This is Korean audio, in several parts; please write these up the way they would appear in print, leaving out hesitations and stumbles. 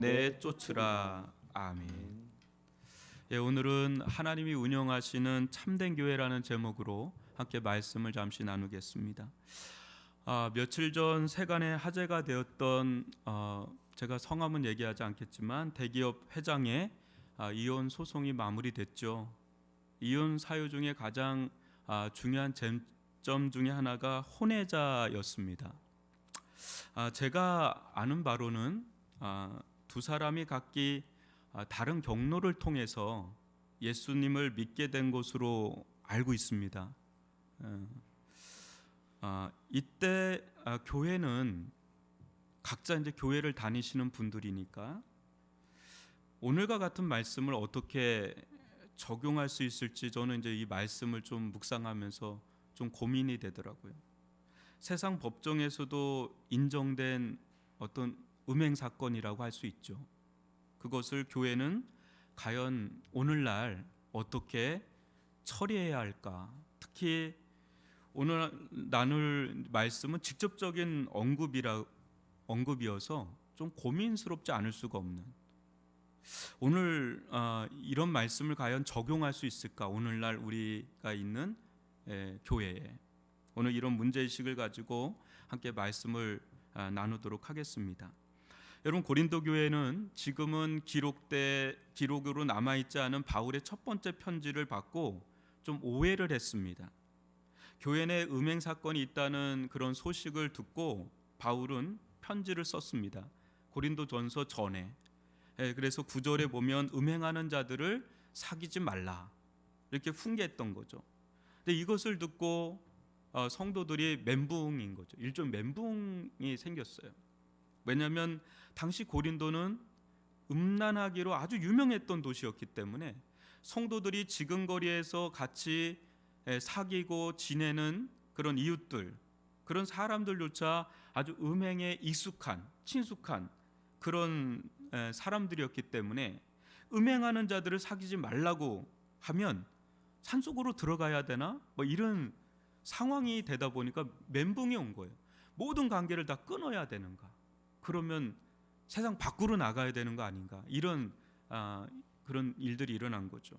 내쫓으라. 아멘. 예, 오늘은 하나님이 운영하시는 참된 교회라는 제목으로 함께 말씀을 잠시 나누겠습니다. 며칠 전 세간에 화제가 되었던 제가 성함은 얘기하지 않겠지만 대기업 회장의 이혼 소송이 마무리됐죠. 이혼 사유 중에 가장 중요한 쟁점 중에 하나가 혼외자였습니다. 제가 아는 바로는 두 사람이 각기 다른 경로를 통해서 예수님을 믿게 된 것으로 알고 있습니다. 이때 교회는 각자 이제 교회를 다니시는 분들이니까 오늘과 같은 말씀을 어떻게 적용할 수 있을지 저는 이제 이 말씀을 좀 묵상하면서 좀 고민이 되더라고요. 세상 법정에서도 인정된 어떤 음행 사건이라고 할 수 있죠. 그것을 교회는 과연 오늘날 어떻게 처리해야 할까? 특히 오늘 나눌 말씀은 직접적인 언급이어서 좀 고민스럽지 않을 수가 없는, 오늘 이런 말씀을 과연 적용할 수 있을까? 오늘날 우리가 있는 교회에 오늘 이런 문제의식을 가지고 함께 말씀을 나누도록 하겠습니다. 여러분, 고린도 교회는 지금은 기록으로 남아있지 않은 바울의 첫 번째 편지를 받고 좀 오해를 했습니다. 교회 내 음행 사건이 있다는 그런 소식을 듣고 바울은 편지를 썼습니다. 고린도전서 전에. 그래서 9절에 보면 음행하는 자들을 사귀지 말라 이렇게 훈계했던 거죠. 근데 이것을 듣고 성도들이 멘붕인 거죠. 일종 멘붕이 생겼어요. 왜냐하면 당시 고린도는 음란하기로 아주 유명했던 도시였기 때문에 성도들이 지근거리에서 같이 사귀고 지내는 그런 이웃들, 그런 사람들조차 아주 음행에 익숙한, 친숙한 그런 사람들이었기 때문에 음행하는 자들을 사귀지 말라고 하면 산속으로 들어가야 되나? 뭐 이런 상황이 되다 보니까 멘붕이 온 거예요. 모든 관계를 다 끊어야 되는가? 그러면 세상 밖으로 나가야 되는 거 아닌가? 이런 그런 일들이 일어난 거죠.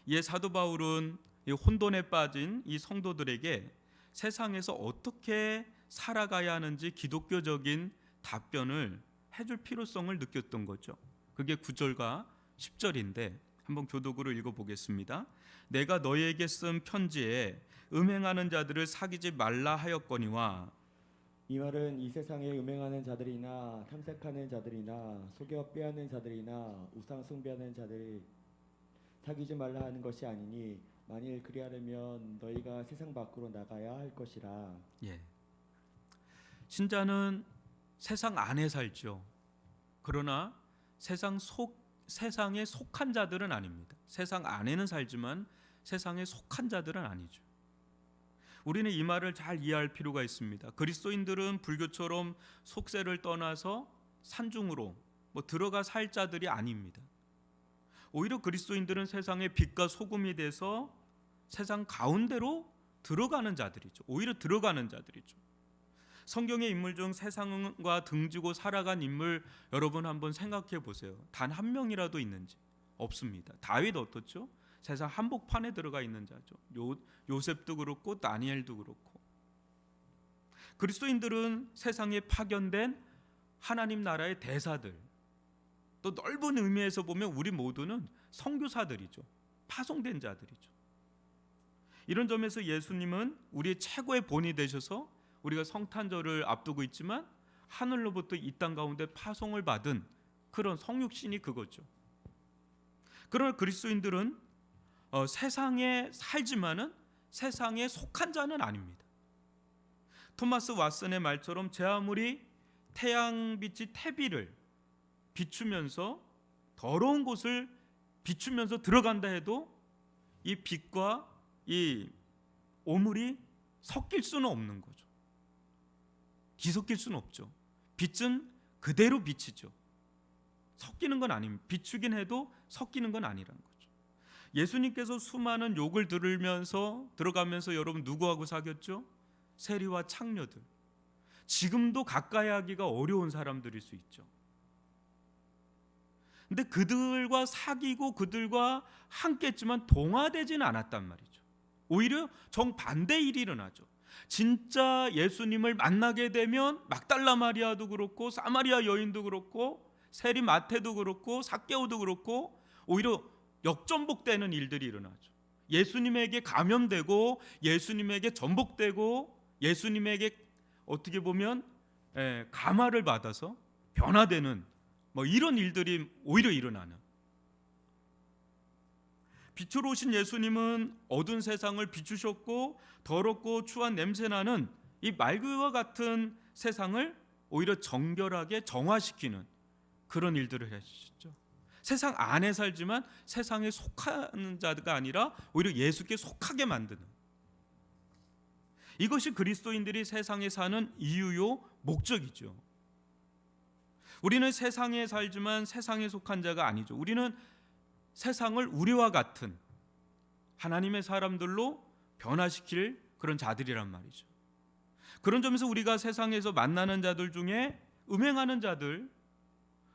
이에 사도 바울은 이 혼돈에 빠진 이 성도들에게 세상에서 어떻게 살아가야 하는지 기독교적인 답변을 해줄 필요성을 느꼈던 거죠. 그게 9절과 10절인데 한번 교독으로 읽어보겠습니다. 내가 너희에게 쓴 편지에 음행하는 자들을 사귀지 말라 하였거니와, 이 말은 이 세상에 음행하는 자들이나 탐색하는 자들이나 속여 빼앗는 자들이나 우상 숭배하는 자들이 사귀지 말라 하는 것이 아니니 만일 그리하려면 너희가 세상 밖으로 나가야 할 것이라. 신자는 세상 안에 살죠. 그러나 세상에 속한 자들은 아닙니다. 세상 안에는 살지만 세상에 속한 자들은 아니죠. 우리는 이 말을 잘 이해할 필요가 있습니다. 그리스도인들은 불교처럼 속세를 떠나서 산중으로 들어가 살 자들이 아닙니다. 오히려 그리스도인들은 세상의 빛과 소금이 돼서 세상 가운데로 들어가는 자들이죠. 오히려 들어가는 자들이죠. 성경의 인물 중 세상과 등지고 살아간 인물 여러분 한번 생각해 보세요. 단 한 명이라도 있는지? 없습니다. 다윗 어떻죠? 세상 한복판에 들어가 있는 자죠. 요셉도 그렇고 다니엘도 그렇고. 그리스도인들은 세상에 파견된 하나님 나라의 대사들, 또 넓은 의미에서 보면 우리 모두는 선교사들이죠. 파송된 자들이죠. 이런 점에서 예수님은 우리의 최고의 본이 되셔서 우리가 성탄절을 앞두고 있지만 하늘로부터 이 땅 가운데 파송을 받은 그런 성육신이 그거죠. 그러나 그리스도인들은 세상에 살지만은 세상에 속한 자는 아닙니다. 토마스 왓슨의 말처럼 제 아무리 태양빛이 태비를 비추면서 더러운 곳을 비추면서 들어간다 해도 이 빛과 이 오물이 섞일 수는 없는 거죠. 뒤섞일 수는 없죠. 빛은 그대로 비치죠. 섞이는 건 아닙니다. 비추긴 해도 섞이는 건 아니라는 거죠. 예수님께서 수많은 욕을 들어가면서 여러분 누구하고 사귀었죠? 세리와 창녀들. 지금도 가까이 하기가 어려운 사람들일 수 있죠. 근데 그들과 사귀고 그들과 함께했지만 동화되지는 않았단 말이죠. 오히려 정반대 일이 일어나죠. 진짜 예수님을 만나게 되면 막달라 마리아도 그렇고 사마리아 여인도 그렇고 세리 마태도 그렇고 삭개오도 그렇고 오히려 역전복되는 일들이 일어나죠. 예수님에게 감염되고 예수님에게 전복되고 예수님에게 어떻게 보면 감화를 받아서 변화되는 이런 일들이 오히려 일어나는. 빛으로 오신 예수님은 어두운 세상을 비추셨고 더럽고 추한 냄새나는 이 말그와 같은 세상을 오히려 정결하게 정화시키는 그런 일들을 하셨죠. 세상 안에 살지만 세상에 속하는 자가 아니라 오히려 예수께 속하게 만드는, 이것이 그리스도인들이 세상에 사는 이유요 목적이죠. 우리는 세상에 살지만 세상에 속한 자가 아니죠. 우리는 세상을 우리와 같은 하나님의 사람들로 변화시킬 그런 자들이란 말이죠. 그런 점에서 우리가 세상에서 만나는 자들 중에 음행하는 자들,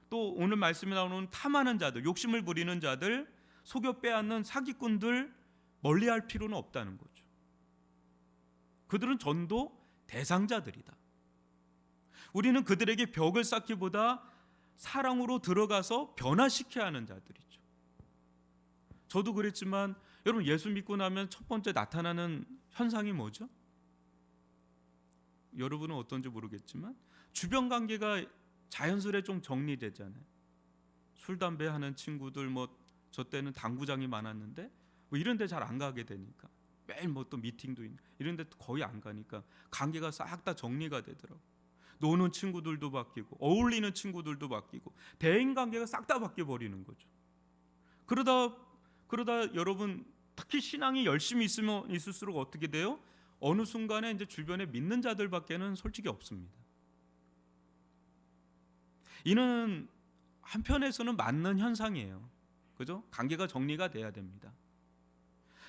또 오늘 말씀에 나오는 탐하는 자들, 욕심을 부리는 자들, 속여 빼앗는 사기꾼들 멀리할 필요는 없다는 거죠. 그들은 전도 대상자들이다. 우리는 그들에게 벽을 쌓기보다 사랑으로 들어가서 변화시켜야 하는 자들이죠. 저도 그랬지만 여러분, 예수 믿고 나면 첫 번째 나타나는 현상이 뭐죠? 여러분은 어떤지 모르겠지만 주변 관계가 자연스레 좀 정리되잖아요. 술 담배 하는 친구들, 저 때는 당구장이 많았는데 이런 데 잘 안 가게 되니까, 매일 또 미팅도 있는 이런 데 거의 안 가니까 관계가 싹 다 정리가 되더라고. 노는 친구들도 바뀌고 어울리는 친구들도 바뀌고 대인 관계가 싹 다 바뀌어 버리는 거죠. 그러다 여러분, 특히 신앙이 열심히 있으면 있을수록 어떻게 돼요? 어느 순간에 이제 주변에 믿는 자들밖에는 솔직히 없습니다. 이는 한편에서는 맞는 현상이에요. 그죠? 관계가 정리가 돼야 됩니다.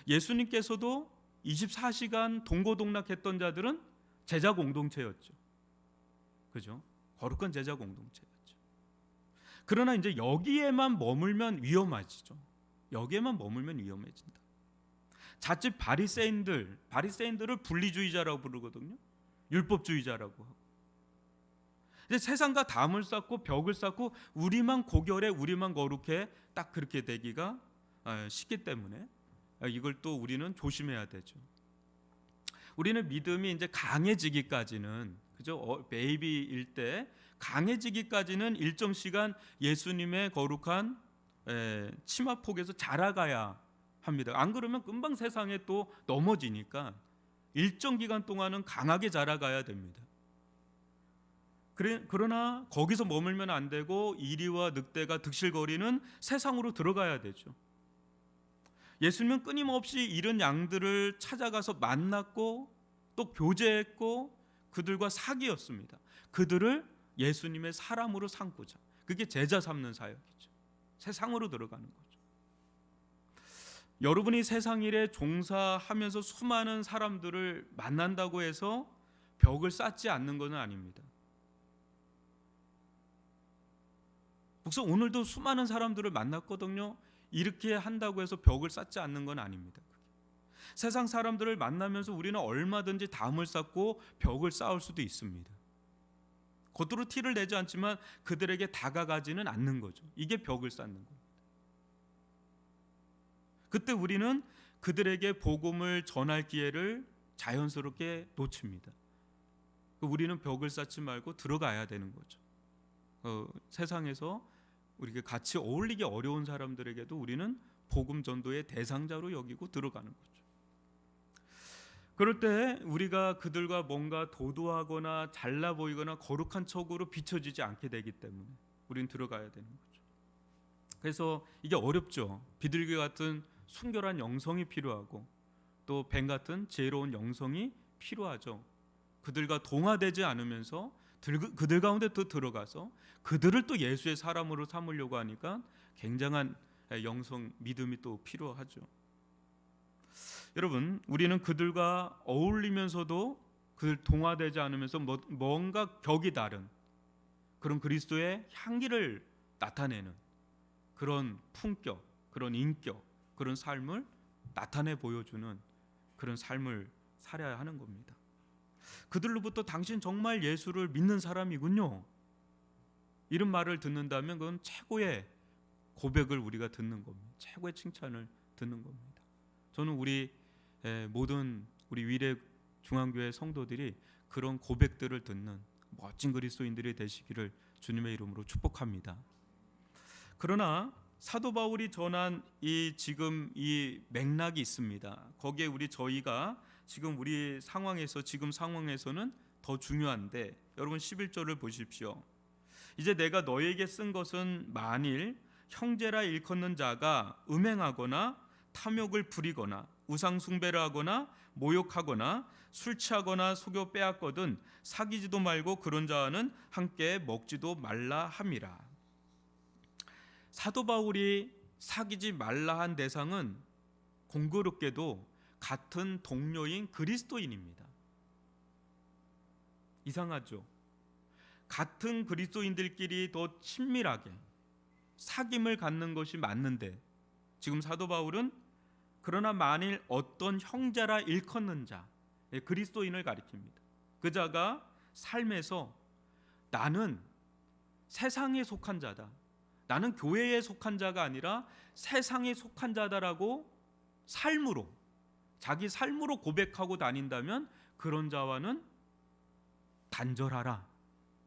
예수님께서도 24시간 동고동락했던 자들은 제자 공동체였죠. 그죠? 거룩한 제자 공동체였죠. 그러나 이제 여기에만 머물면 위험하지죠. 여기에만 머물면 위험해진다. 자칫 바리새인들을 분리주의자라고 부르거든요. 율법주의자라고 하고. 이제 세상과 담을 쌓고 벽을 쌓고 우리만 고결해, 우리만 거룩해, 딱 그렇게 되기가 쉽기 때문에 이걸 또 우리는 조심해야 되죠. 우리는 믿음이 이제 강해지기까지는, 그죠? 베이비일 때 강해지기까지는 일정 시간 예수님의 거룩한 치마폭에서 자라가야 합니다. 안 그러면 금방 세상에 또 넘어지니까 일정 기간 동안은 강하게 자라가야 됩니다. 그러나 거기서 머물면 안 되고 이리와 늑대가 득실거리는 세상으로 들어가야 되죠. 예수님은 끊임없이 이런 양들을 찾아가서 만났고 또 교제했고 그들과 사귀었습니다. 그들을 예수님의 사람으로 삼고자. 그게 제자 삼는 사역이죠. 세상으로 들어가는 거죠. 여러분이 세상 일에 종사하면서 수많은 사람들을 만난다고 해서 벽을 쌓지 않는 것은 아닙니다. 그래서 오늘도 수많은 사람들을 만났거든요. 이렇게 한다고 해서 벽을 쌓지 않는 건 아닙니다. 세상 사람들을 만나면서 우리는 얼마든지 담을 쌓고 벽을 쌓을 수도 있습니다. 겉으로 티를 내지 않지만 그들에게 다가가지는 않는 거죠. 이게 벽을 쌓는 겁니다. 그때 우리는 그들에게 복음을 전할 기회를 자연스럽게 놓칩니다. 우리는 벽을 쌓지 말고 들어가야 되는 거죠. 세상에서 우리가 같이 어울리기 어려운 사람들에게도 우리는 복음 전도의 대상자로 여기고 들어가는 거죠. 그럴 때 우리가 그들과 뭔가 도도하거나 잘나 보이거나 거룩한 척으로 비춰지지 않게 되기 때문에 우리는 들어가야 되는 거죠. 그래서 이게 어렵죠. 비둘기 같은 순결한 영성이 필요하고 또 뱀 같은 지혜로운 영성이 필요하죠. 그들과 동화되지 않으면서 그들 가운데 또 들어가서 그들을 또 예수의 사람으로 삼으려고 하니까 굉장한 영성, 믿음이 또 필요하죠. 여러분, 우리는 그들과 어울리면서도 그들 동화되지 않으면서 뭔가 격이 다른 그런 그리스도의 향기를 나타내는 그런 품격, 그런 인격, 그런 삶을 나타내 보여주는 그런 삶을 살아야 하는 겁니다. 그들로부터 당신 정말 예수를 믿는 사람이군요, 이런 말을 듣는다면 그건 최고의 고백을 우리가 듣는 겁니다. 최고의 칭찬을 듣는 겁니다. 저는 우리 모든 우리 위례 중앙교회 성도들이 그런 고백들을 듣는 멋진 그리스도인들이 되시기를 주님의 이름으로 축복합니다. 그러나 사도 바울이 전한 지금 이 맥락이 있습니다. 거기에 저희가 지금 우리 상황에서 지금 상황에서는 더 중요한데, 여러분 11절을 보십시오. 이제 내가 너에게 쓴 것은 만일 형제라 일컫는 자가 음행하거나 탐욕을 부리거나 우상 숭배를 하거나 모욕하거나 술 취하거나 속여 빼앗거든 사귀지도 말고 그런 자와는 함께 먹지도 말라 함이라. 사도 바울이 사귀지 말라 한 대상은 공교롭게도 같은 동료인 그리스도인입니다. 이상하죠? 같은 그리스도인들끼리 더 친밀하게 사귐을 갖는 것이 맞는데, 지금 사도 바울은 그러나 만일 어떤 형제라 일컫는 자, 그리스도인을 가리킵니다. 그 자가 삶에서 나는 세상에 속한 자다, 나는 교회에 속한 자가 아니라 세상에 속한 자다라고 삶으로, 자기 삶으로 고백하고 다닌다면 그런 자와는 단절하라,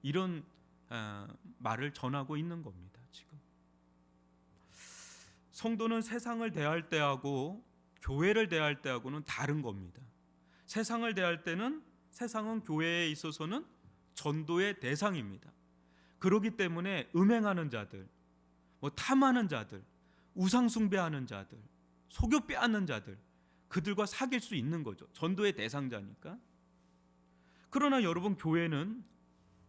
이런 말을 전하고 있는 겁니다. 지금 성도는 세상을 대할 때하고 교회를 대할 때하고는 다른 겁니다. 세상을 대할 때는 세상은 교회에 있어서는 전도의 대상입니다. 그렇기 때문에 음행하는 자들, 탐하는 자들, 우상 숭배하는 자들, 속여 빼앗는 자들, 그들과 사귈 수 있는 거죠. 전도의 대상자니까. 그러나 여러분, 교회는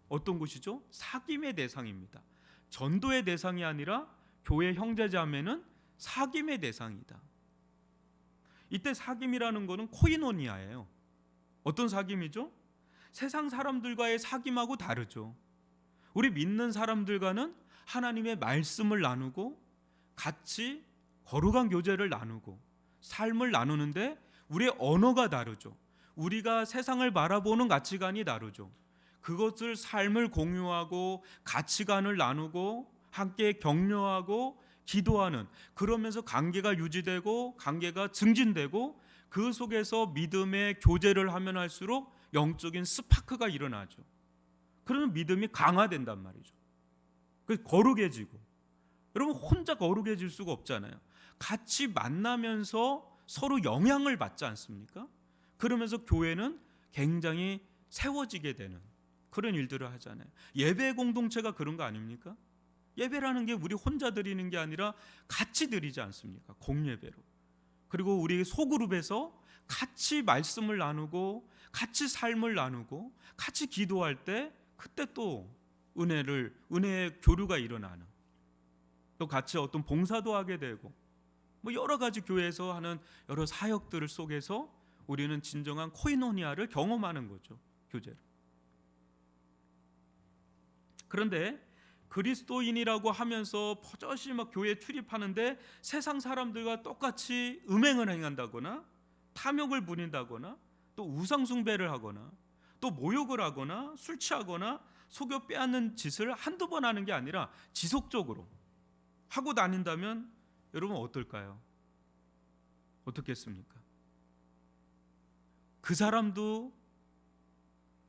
어떤 곳이죠? 사귐의 대상입니다. 전도의 대상이 아니라 교회 형제자매는 사귐의 대상이다. 이때 사귐이라는 것은 코이노니아예요. 어떤 사귐이죠? 세상 사람들과의 사귐하고 다르죠. 우리 믿는 사람들과는 하나님의 말씀을 나누고 같이 거룩한 교제를 나누고 삶을 나누는데 우리의 언어가 다르죠. 우리가 세상을 바라보는 가치관이 다르죠. 그것을 삶을 공유하고 가치관을 나누고 함께 격려하고 기도하는, 그러면서 관계가 유지되고 관계가 증진되고 그 속에서 믿음의 교제를 하면 할수록 영적인 스파크가 일어나죠. 그러면 믿음이 강화된단 말이죠. 그래서 거룩해지고, 여러분 혼자 거룩해질 수가 없잖아요. 같이 만나면서 서로 영향을 받지 않습니까? 그러면서 교회는 굉장히 세워지게 되는 그런 일들을 하잖아요. 예배 공동체가 그런 거 아닙니까? 예배라는 게 우리 혼자 드리는 게 아니라 같이 드리지 않습니까? 공예배로. 그리고 우리 소그룹에서 같이 말씀을 나누고 같이 삶을 나누고 같이 기도할 때 그때 또 은혜의 교류가 일어나는, 또 같이 어떤 봉사도 하게 되고 여러 가지 교회에서 하는 여러 사역들 속에서 우리는 진정한 코이노니아를 경험하는 거죠. 교제를. 그런데 그리스도인이라고 하면서 버젓이 교회에 출입하는데 세상 사람들과 똑같이 음행을 행한다거나 탐욕을 부린다거나 또 우상 숭배를 하거나 또 모욕을 하거나 술 취하거나 속여 빼앗는 짓을 한두 번 하는 게 아니라 지속적으로 하고 다닌다면 여러분 어떨까요? 어떻겠습니까? 그 사람도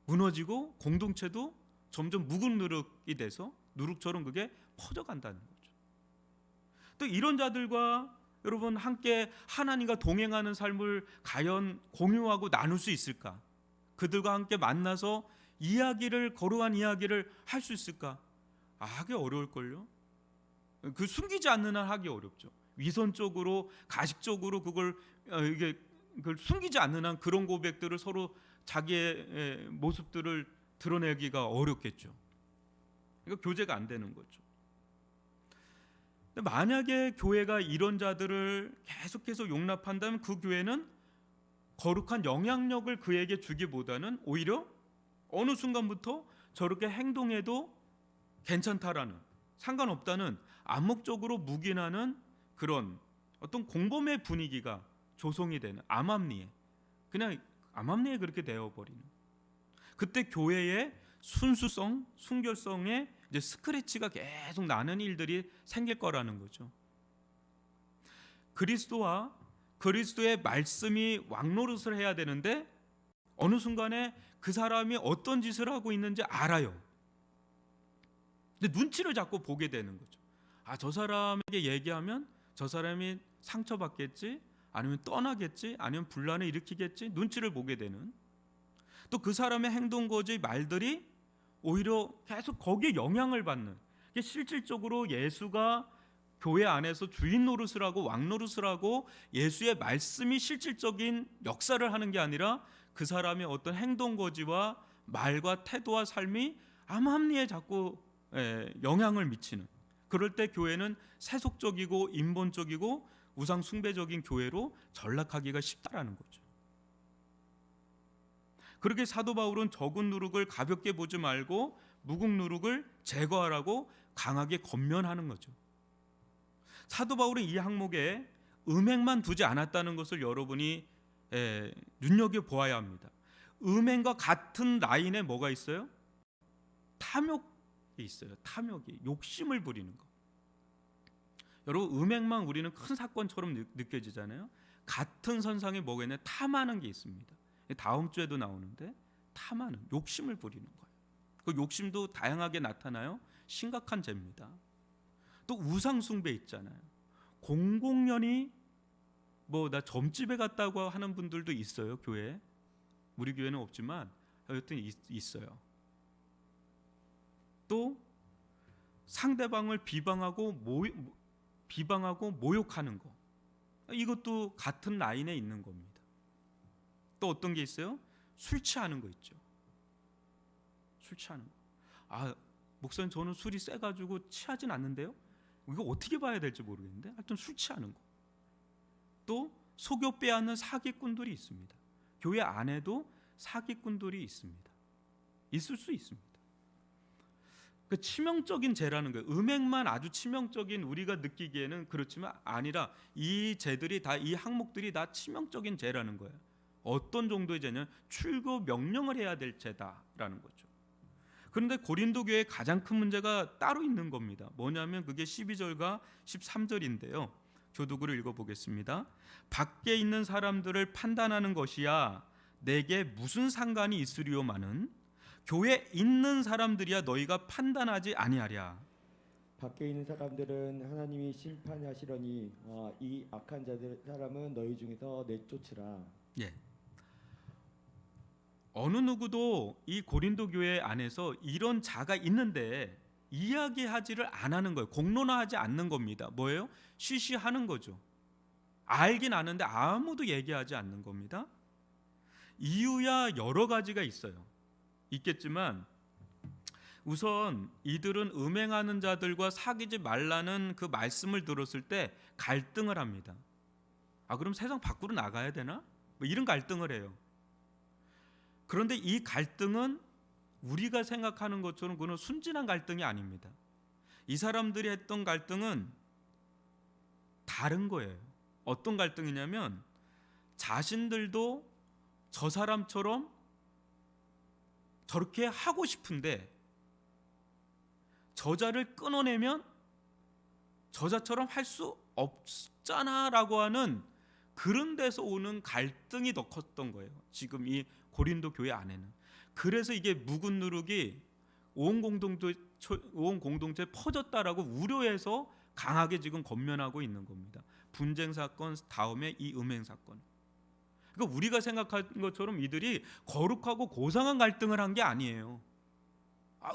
무너지고 공동체도 점점 무국누룩이 돼서 누룩처럼 그게 퍼져간다는 거죠. 또 이런 자들과 여러분 함께 하나님과 동행하는 삶을 과연 공유하고 나눌 수 있을까? 그들과 함께 만나서 거룩한 이야기를 할 수 있을까? 하기 어려울걸요. 그 숨기지 않는 한 하기 어렵죠. 위선적으로 가식적으로 그걸 숨기지 않는 한 그런 고백들을 서로 자기의 모습들을 드러내기가 어렵겠죠. 이거 교제가 안 되는 거죠. 근데 만약에 교회가 이런 자들을 계속해서 용납한다면 그 교회는 거룩한 영향력을 그에게 주기보다는 오히려 어느 순간부터 저렇게 행동해도 괜찮다라는, 상관없다는 암묵적으로 묵인하는 그런 어떤 공범의 분위기가 조성이 되는 암암리에, 그냥 암암리에 그렇게 되어버리는, 그때 교회의 순수성, 순결성에 이제 스크래치가 계속 나는 일들이 생길 거라는 거죠. 그리스도와 그리스도의 말씀이 왕노릇을 해야 되는데 어느 순간에 그 사람이 어떤 짓을 하고 있는지 알아요. 근데 눈치를 자꾸 보게 되는 거죠. 아, 저 사람에게 얘기하면 저 사람이 상처받겠지, 아니면 떠나겠지, 아니면 분란을 일으키겠지, 눈치를 보게 되는, 또 그 사람의 행동 거지 말들이 오히려 계속 거기에 영향을 받는, 이게 실질적으로 예수가 교회 안에서 주인 노릇을 하고 왕 노릇을 하고 예수의 말씀이 실질적인 역사를 하는 게 아니라 그 사람의 어떤 행동 거지와 말과 태도와 삶이 암암리에 자꾸 영향을 미치는, 그럴 때 교회는 세속적이고 인본적이고 우상 숭배적인 교회로 전락하기가 쉽다라는 거죠. 그렇게 사도 바울은 적은 누룩을 가볍게 보지 말고 묵은 누룩을 제거하라고 강하게 권면하는 거죠. 사도 바울은 이 항목에 음행만 두지 않았다는 것을 여러분이 눈여겨보아야 합니다. 음행과 같은 라인에 뭐가 있어요? 탐욕이 있어요. 탐욕이, 욕심을 부리는 거. 여러분, 음행만 우리는 큰 사건처럼 느껴지잖아요. 같은 선상에 뭐가 있냐? 탐하는 게 있습니다. 다음 주에도 나오는데, 탐하는, 욕심을 부리는 거예요. 그 욕심도 다양하게 나타나요. 심각한 죄입니다. 또 우상 숭배 있잖아요. 공공연히 뭐 나 점집에 갔다고 하는 분들도 있어요. 교회에. 우리 교회는 없지만 여튼 있어요. 또 상대방을 비방하고 모욕하는 거, 이것도 같은 라인에 있는 겁니다. 또 어떤 게 있어요? 술 취하는 거 있죠. 술 취하는 거. 아, 목사님 저는 술이 세가지고 취하진 않는데요. 이거 어떻게 봐야 될지 모르겠는데 하여튼 술 취하는 거. 또 속여 빼앗는 사기꾼들이 있습니다. 교회 안에도 사기꾼들이 있습니다. 있을 수 있습니다. 그 치명적인 죄라는 거예요. 음행만 아주 치명적인, 우리가 느끼기에는 그렇지만 아니라 이 죄들이 다, 이 항목들이 다 치명적인 죄라는 거예요. 어떤 정도의 죄냐? 출교 명령을 해야 될 죄다라는 거죠. 그런데 고린도 교회의 가장 큰 문제가 따로 있는 겁니다. 뭐냐면 그게 12절과 13절인데요. 교독으로 읽어보겠습니다. 밖에 있는 사람들을 판단하는 것이야 내게 무슨 상관이 있으리요마는 교회에 있는 사람들이야 너희가 판단하지 아니하랴. 밖에 있는 사람들은 하나님이 심판하시려니 이 악한 사람은 너희 중에서 내쫓으라. 예. 어느 누구도 이 고린도 교회 안에서 이런 자가 있는데 이야기하지를 안 하는 거예요. 공론화하지 않는 겁니다. 뭐예요? 쉬쉬하는 거죠. 알긴 아는데 아무도 얘기하지 않는 겁니다. 이유야 여러 가지가 있겠지만 우선 이들은 음행하는 자들과 사귀지 말라는 그 말씀을 들었을 때 갈등을 합니다. 아, 그럼 세상 밖으로 나가야 되나? 뭐 이런 갈등을 해요. 그런데 이 갈등은 우리가 생각하는 것처럼 그는 순진한 갈등이 아닙니다. 이 사람들이 했던 갈등은 다른 거예요. 어떤 갈등이냐면 자신들도 저 사람처럼 저렇게 하고 싶은데 저자를 끊어내면 저자처럼 할 수 없잖아라고 하는 그런 데서 오는 갈등이 더 컸던 거예요. 지금 이 고린도 교회 안에는. 그래서 이게 묵은 누룩이 온 공동체에 퍼졌다라고 우려해서 강하게 지금 권면하고 있는 겁니다. 분쟁 사건 다음에 이 음행 사건. 그러니까 우리가 생각하는 것처럼 이들이 거룩하고 고상한 갈등을 한 게 아니에요.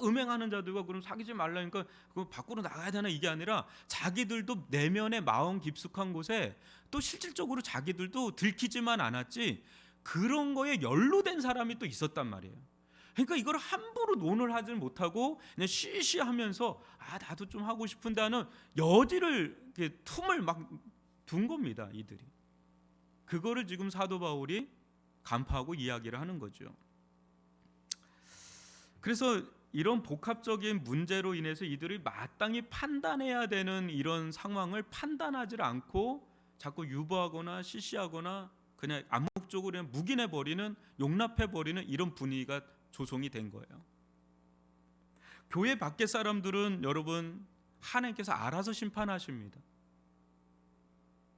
음행하는 자들과 그럼 사귀지 말라니까 그 밖으로 나가야 되나, 이게 아니라 자기들도 내면의 마음 깊숙한 곳에 또 실질적으로 자기들도 들키지만 않았지 그런 거에 연루된 사람이 또 있었단 말이에요. 그러니까 이걸 함부로 논을 하지 못하고 그냥 쉬쉬하면서 나도 좀 하고 싶은데 하는 여지를, 틈을 막 둔 겁니다. 이들이. 그거를 지금 사도 바울이 간파하고 이야기를 하는 거죠. 그래서 이런 복합적인 문제로 인해서 이들이 마땅히 판단해야 되는 이런 상황을 판단하지 않고 자꾸 유보하거나 시시하거나 그냥 암묵적으로 그냥 묵인해 버리는, 용납해 버리는 이런 분위기가 조성이 된 거예요. 교회 밖의 사람들은 여러분 하나님께서 알아서 심판하십니다.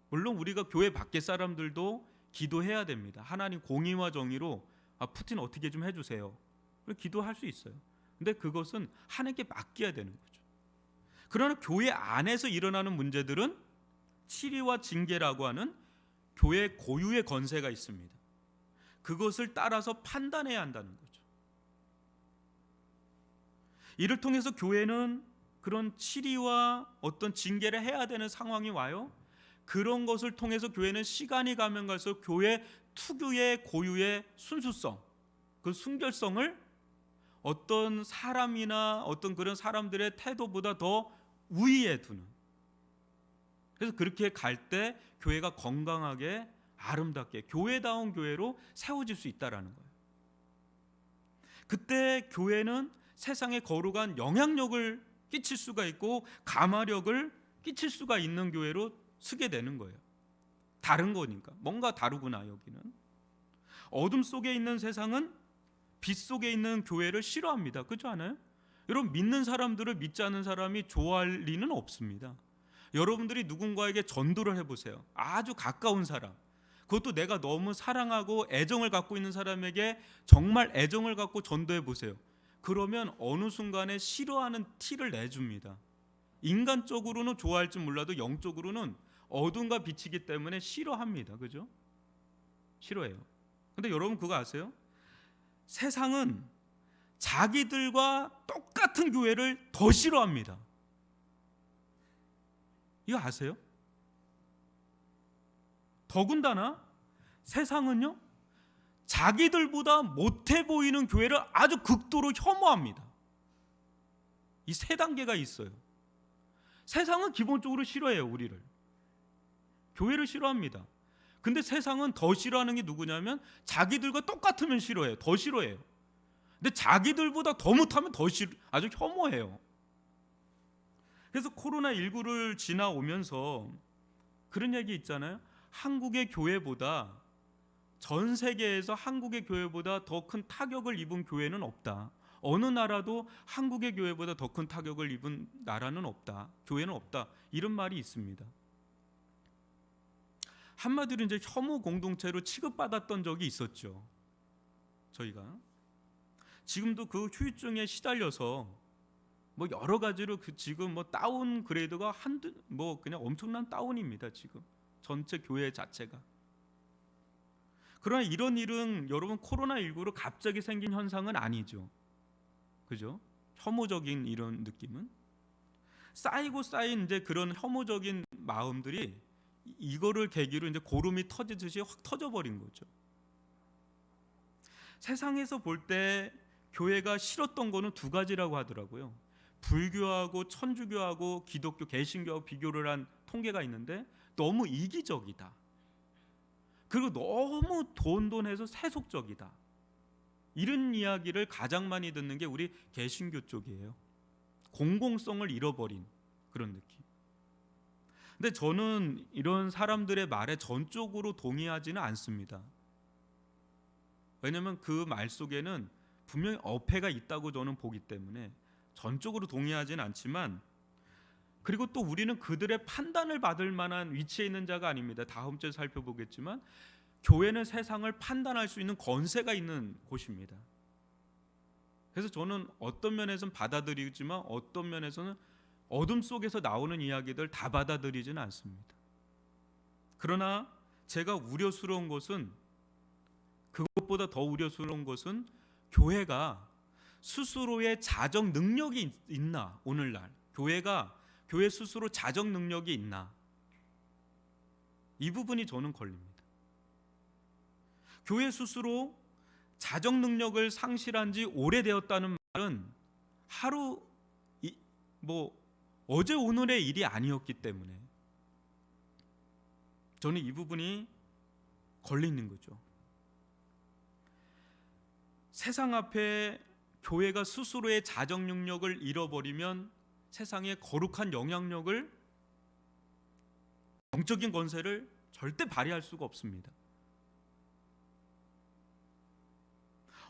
물론 우리가 교회 밖의 사람들도 기도해야 됩니다. 하나님 공의와 정의로 푸틴 어떻게 좀 해주세요. 기도할 수 있어요. 근데 그것은 하나님께 맡겨야 되는 거죠. 그러나 교회 안에서 일어나는 문제들은 치리와 징계라고 하는 교회 고유의 권세가 있습니다. 그것을 따라서 판단해야 한다는 거죠. 이를 통해서 교회는 그런 치리와 어떤 징계를 해야 되는 상황이 와요. 그런 것을 통해서 교회는 시간이 가면 갈수록 교회 특유의 고유의 순수성, 그 순결성을 어떤 사람이나 어떤 그런 사람들의 태도보다 더 우위에 두는, 그래서 그렇게 갈 때 교회가 건강하게 아름답게 교회다운 교회로 세워질 수 있다라는 거예요. 그때 교회는 세상에 거룩한 영향력을 끼칠 수가 있고 가마력을 끼칠 수가 있는 교회로 서게 되는 거예요. 다른 거니까 뭔가 다르구나. 여기는 어둠 속에 있는 세상은 빛 속에 있는 교회를 싫어합니다. 그렇지 않아요? 여러분, 믿는 사람들을 믿지 않는 사람이 좋아할 리는 없습니다. 여러분들이 누군가에게 전도를 해보세요. 아주 가까운 사람, 그것도 내가 너무 사랑하고 애정을 갖고 있는 사람에게 정말 애정을 갖고 전도해 보세요. 그러면 어느 순간에 싫어하는 티를 내줍니다. 인간적으로는 좋아할지 몰라도 영적으로는 어둠과 빛이기 때문에 싫어합니다. 그죠? 싫어해요. 근데 여러분 그거 아세요? 세상은 자기들과 똑같은 교회를 더 싫어합니다. 이거 아세요? 더군다나 세상은요, 자기들보다 못해 보이는 교회를 아주 극도로 혐오합니다. 이 세 단계가 있어요. 세상은 기본적으로 싫어해요. 우리를, 교회를 싫어합니다. 근데 세상은 더 싫어하는 게 누구냐면 자기들과 똑같으면 싫어해요. 더 싫어해요. 근데 자기들보다 더 못하면 더 아주 혐오해요. 그래서 코로나19를 지나오면서 그런 얘기 있잖아요. 한국의 교회보다, 전 세계에서 한국의 교회보다 더 큰 타격을 입은 교회는 없다. 어느 나라도 한국의 교회보다 더 큰 타격을 입은 나라는 없다. 교회는 없다. 이런 말이 있습니다. 한마디로 이제 혐오 공동체로 취급받았던 적이 있었죠. 저희가 지금도 그 후유증에 시달려서 뭐 여러 가지로 지금 뭐 다운 그레이드가 그냥 엄청난 다운입니다. 지금 전체 교회 자체가. 그러나 이런 일은 여러분 코로나19로 갑자기 생긴 현상은 아니죠. 그죠? 혐오적인 이런 느낌은 쌓이고 쌓인 이제 그런 혐오적인 마음들이 이거를 계기로 이제 고름이 터지듯이 확 터져버린 거죠. 세상에서 볼 때 교회가 싫었던 거는 두 가지라고 하더라고요. 불교하고 천주교하고 기독교, 개신교하고 비교를 한 통계가 있는데 너무 이기적이다. 그리고 너무 돈돈해서 세속적이다. 이런 이야기를 가장 많이 듣는 게 우리 개신교 쪽이에요. 공공성을 잃어버린 그런 느낌. 근데 저는 이런 사람들의 말에 전적으로 동의하지는 않습니다. 왜냐하면 그 말 속에는 분명히 어폐가 있다고 저는 보기 때문에 전적으로 동의하지는 않지만, 그리고 또 우리는 그들의 판단을 받을 만한 위치에 있는 자가 아닙니다. 다음 주에 살펴보겠지만 교회는 세상을 판단할 수 있는 권세가 있는 곳입니다. 그래서 저는 어떤 면에서는 받아들이지만 어떤 면에서는 어둠 속에서 나오는 이야기들 다 받아들이지는 않습니다. 그러나 제가 우려스러운 것은, 그것보다 더 우려스러운 것은 교회가 스스로의 자정 능력이 있나, 오늘날 교회 스스로 자정 능력이 있나, 이 부분이 저는 걸립니다. 교회 스스로 자정 능력을 상실한 지 오래되었다는 말은 어제 오늘의 일이 아니었기 때문에 저는 이 부분이 걸리는 거죠. 세상 앞에 교회가 스스로의 자정 능력을 잃어버리면 세상에 거룩한 영향력을, 영적인 권세를 절대 발휘할 수가 없습니다.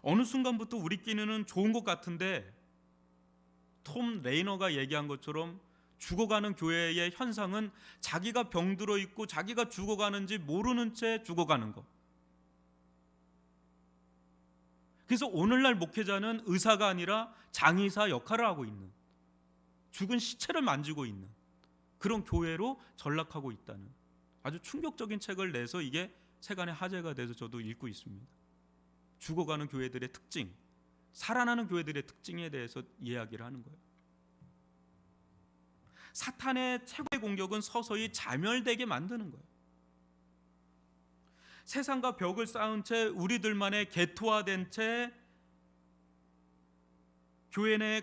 어느 순간부터 우리끼리는 좋은 것 같은데 톰 레이너가 얘기한 것처럼 죽어가는 교회의 현상은 자기가 병들어 있고 자기가 죽어가는지 모르는 채 죽어가는 것. 그래서 오늘날 목회자는 의사가 아니라 장의사 역할을 하고 있는, 죽은 시체를 만지고 있는 그런 교회로 전락하고 있다는 아주 충격적인 책을 내서 이게 세간의 화제가 돼서 저도 읽고 있습니다. 죽어가는 교회들의 특징, 살아나는 교회들의 특징에 대해서 이야기를 하는 거예요. 사탄의 최고의 공격은 서서히 자멸되게 만드는 거예요. 세상과 벽을 쌓은 채 우리들만의 개토화된 채 교회 내에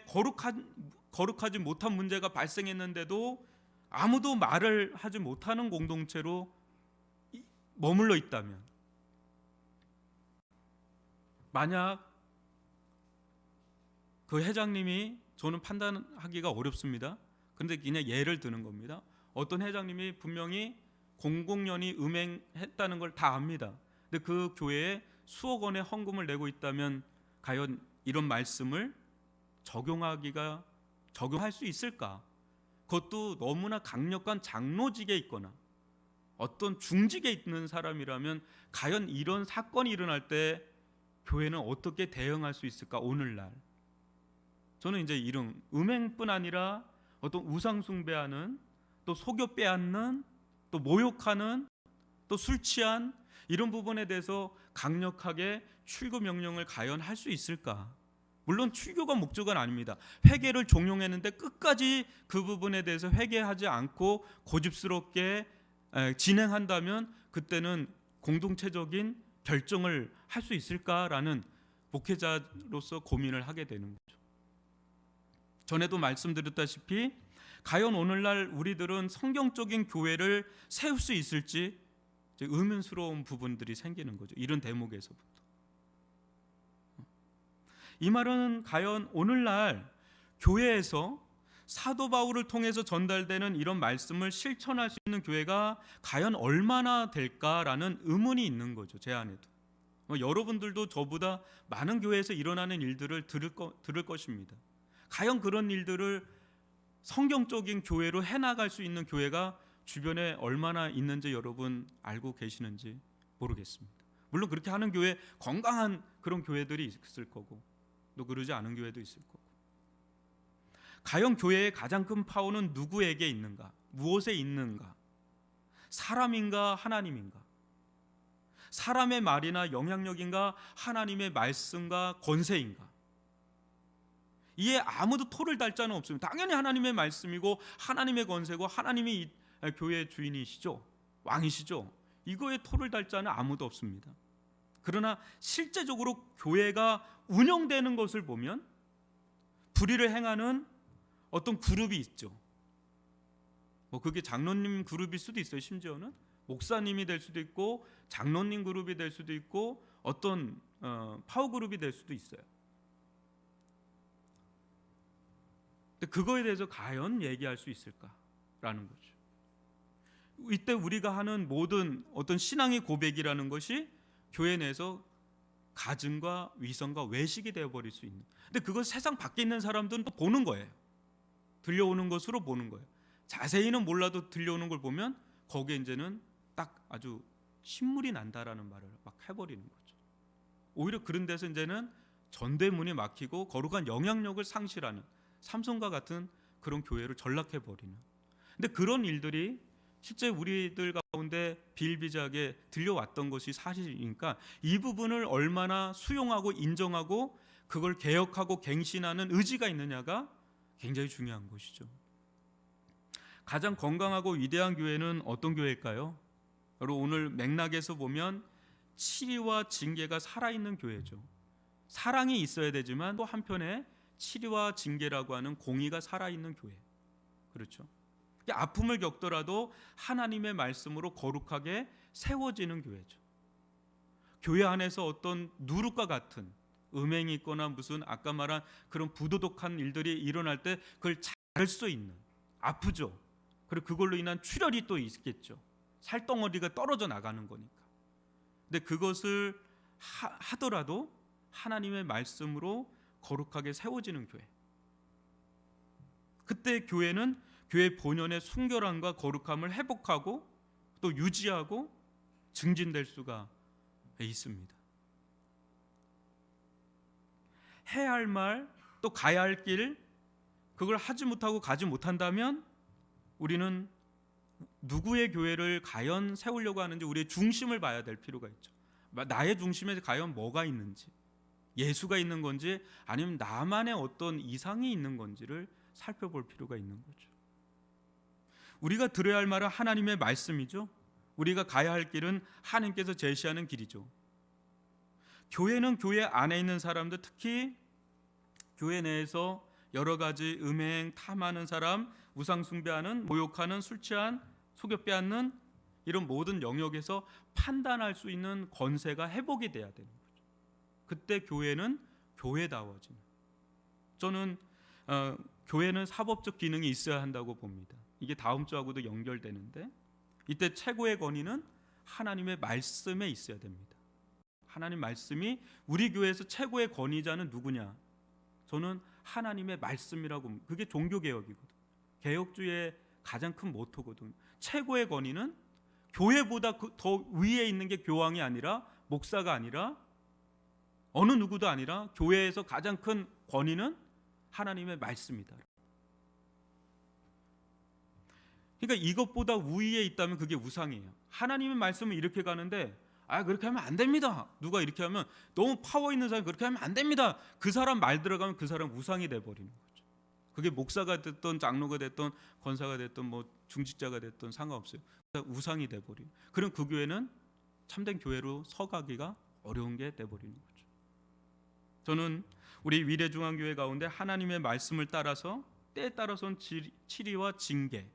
거룩하지 못한 문제가 발생했는데도 아무도 말을 하지 못하는 공동체로 머물러 있다면, 만약 그 회장님이, 저는 판단하기가 어렵습니다. 그런데 그냥 예를 드는 겁니다. 어떤 회장님이 분명히 공공연히 음행했다는 걸 다 압니다. 근데 그 교회에 수억 원의 헌금을 내고 있다면 과연 이런 말씀을 적용할 수 있을까? 그것도 너무나 강력한 장로직에 있거나 어떤 중직에 있는 사람이라면 과연 이런 사건이 일어날 때 교회는 어떻게 대응할 수 있을까? 오늘날 저는 이제 이런 음행뿐 아니라 어떤 우상 숭배하는, 또 속여 빼앗는, 또 모욕하는, 또 술 취한 이런 부분에 대해서 강력하게 출교 명령을 과연 할 수 있을까? 물론 출교가 목적은 아닙니다. 회개를 종용했는데 끝까지 그 부분에 대해서 회개하지 않고 고집스럽게 진행한다면 그때는 공동체적인 결정을 할 수 있을까라는 목회자로서 고민을 하게 되는 거죠. 전에도 말씀드렸다시피 과연 오늘날 우리들은 성경적인 교회를 세울 수 있을지 의문스러운 부분들이 생기는 거죠. 이런 대목에서부터. 이 말은 과연 오늘날 교회에서 사도 바울을 통해서 전달되는 이런 말씀을 실천할 수 있는 교회가 과연 얼마나 될까라는 의문이 있는 거죠. 제 안에도. 여러분들도 저보다 많은 교회에서 일어나는 일들을 들을 것입니다. 과연 그런 일들을 성경적인 교회로 해나갈 수 있는 교회가 주변에 얼마나 있는지 여러분 알고 계시는지 모르겠습니다. 물론 그렇게 하는 교회, 건강한 그런 교회들이 있을 거고 또 그러지 않은 교회도 있을 거고. 과연 교회의 가장 큰 파워는 누구에게 있는가? 무엇에 있는가? 사람인가 하나님인가? 사람의 말이나 영향력인가 하나님의 말씀과 권세인가? 이에 아무도 토를 달 자는 없습니다. 당연히 하나님의 말씀이고 하나님의 권세고 하나님이 이 교회의 주인이시죠. 왕이시죠. 이거에 토를 달 자는 아무도 없습니다. 그러나 실제적으로 교회가 운영되는 것을 보면 불의를 행하는 어떤 그룹이 있죠. 그게 장로님 그룹일 수도 있어요. 심지어는 목사님이 될 수도 있고 장로님 그룹이 될 수도 있고 어떤 파워 그룹이 될 수도 있어요. 근데 그거에 대해서 과연 얘기할 수 있을까라는 거죠. 이때 우리가 하는 모든 어떤 신앙의 고백이라는 것이 교회 내에서 가증과 위선과 외식이 되어버릴 수 있는. 근데 그걸 세상 밖에 있는 사람들은 또 보는 거예요. 들려오는 것으로 보는 거예요. 자세히는 몰라도 들려오는 걸 보면 거기에 이제는 딱 아주 신물이 난다라는 말을 막 해버리는 거죠. 오히려 그런 데서 이제는 전대문이 막히고 거룩한 영향력을 상실하는 삼손과 같은 그런 교회를 전락해버리는. 근데 그런 일들이 실제 우리들 가운데 비일비재하게 들려왔던 것이 사실이니까 이 부분을 얼마나 수용하고 인정하고 그걸 개혁하고 갱신하는 의지가 있느냐가 굉장히 중요한 것이죠. 가장 건강하고 위대한 교회는 어떤 교회일까요? 여러분 오늘 맥락에서 보면 치리와 징계가 살아있는 교회죠. 사랑이 있어야 되지만 또 한편에 치리와 징계라고 하는 공의가 살아있는 교회. 그렇죠. 아픔을 겪더라도 하나님의 말씀으로 거룩하게 세워지는 교회죠. 교회 안에서 어떤 누룩과 같은 음행이 있거나 무슨 아까 말한 그런 부도덕한 일들이 일어날 때 그걸 자를 수 있는, 아프죠. 그리고 그걸로 인한 출혈이 또 있겠죠. 살덩어리가 떨어져 나가는 거니까. 근데 그것을 하더라도 하나님의 말씀으로 거룩하게 세워지는 교회. 그때 교회는 교회 본연의 순결함과 거룩함을 회복하고 또 유지하고 증진될 수가 있습니다. 해야 할 말, 또 가야 할 길, 그걸 하지 못하고 가지 못한다면 우리는 누구의 교회를 과연 세우려고 하는지 우리의 중심을 봐야 될 필요가 있죠. 나의 중심에 과연 뭐가 있는지, 예수가 있는 건지 아니면 나만의 어떤 이상이 있는 건지를 살펴볼 필요가 있는 거죠. 우리가 들어야 할 말은 하나님의 말씀이죠. 우리가 가야 할 길은 하나님께서 제시하는 길이죠. 교회는 교회 안에 있는 사람들, 특히 교회 내에서 여러 가지 음행, 탐하는 사람, 우상 숭배하는, 모욕하는, 술 취한, 속여 빼앗는 이런 모든 영역에서 판단할 수 있는 권세가 회복이 돼야 되는 거죠. 그때 교회는 교회다워지는. 저는 교회는 사법적 기능이 있어야 한다고 봅니다. 이게 다음 주하고도 연결되는데, 이때 최고의 권위는 하나님의 말씀에 있어야 됩니다. 하나님 말씀이, 우리 교회에서 최고의 권위자는 누구냐? 저는 하나님의 말씀이라고 봅니다. 그게 종교개혁이거든. 개혁주의의 가장 큰 모토거든. 최고의 권위는 교회보다 더 위에 있는 게 교황이 아니라, 목사가 아니라, 어느 누구도 아니라 교회에서 가장 큰 권위는 하나님의 말씀이다. 그러니까 이것보다 우위에 있다면 그게 우상이에요. 하나님의 말씀은 이렇게 가는데 그렇게 하면 안 됩니다. 누가 이렇게 하면, 너무 파워 있는 사람이 그렇게 하면 안 됩니다. 그 사람 말 들어가면 그 사람 우상이 돼버리는 거죠. 그게 목사가 됐든 장로가 됐든 권사가 됐든 뭐 중직자가 됐든 상관없어요. 우상이 돼버리는. 그럼 그 교회는 참된 교회로 서가기가 어려운 게 돼버리는 거죠. 저는 우리 위례중앙교회 가운데 하나님의 말씀을 따라서 때에 따라서는 치리와 징계라는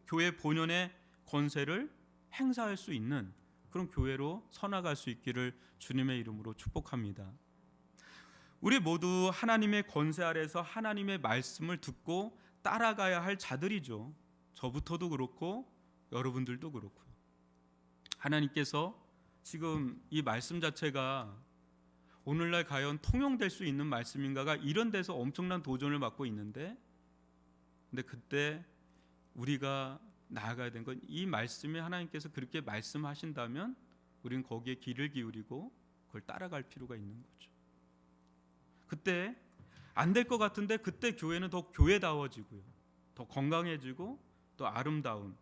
교회 본연의 권세를 행사할 수 있는 그런 교회로 서나갈 수 있기를 주님의 이름으로 축복합니다. 우리 모두 하나님의 권세 아래서 하나님의 말씀을 듣고 따라가야 할 자들이죠. 저부터도 그렇고 여러분들도 그렇고요. 하나님께서 지금 이 말씀 자체가 오늘날 과연 통용될 수 있는 말씀인가가 이런 데서 엄청난 도전을 받고 있는데, 근데 그때 우리가 나아가야 되는 건, 이 말씀에 하나님께서 그렇게 말씀하신다면 우리는 거기에 귀를 기울이고 그걸 따라갈 필요가 있는 거죠. 그때 안 될 것 같은데 그때 교회는 더 교회다워지고요, 더 건강해지고 또 아름다운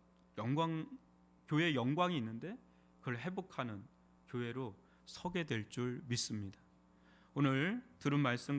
교회의 영광이 있는데 그걸 회복하는 교회로 서게 될 줄 믿습니다. 오늘 들은 말씀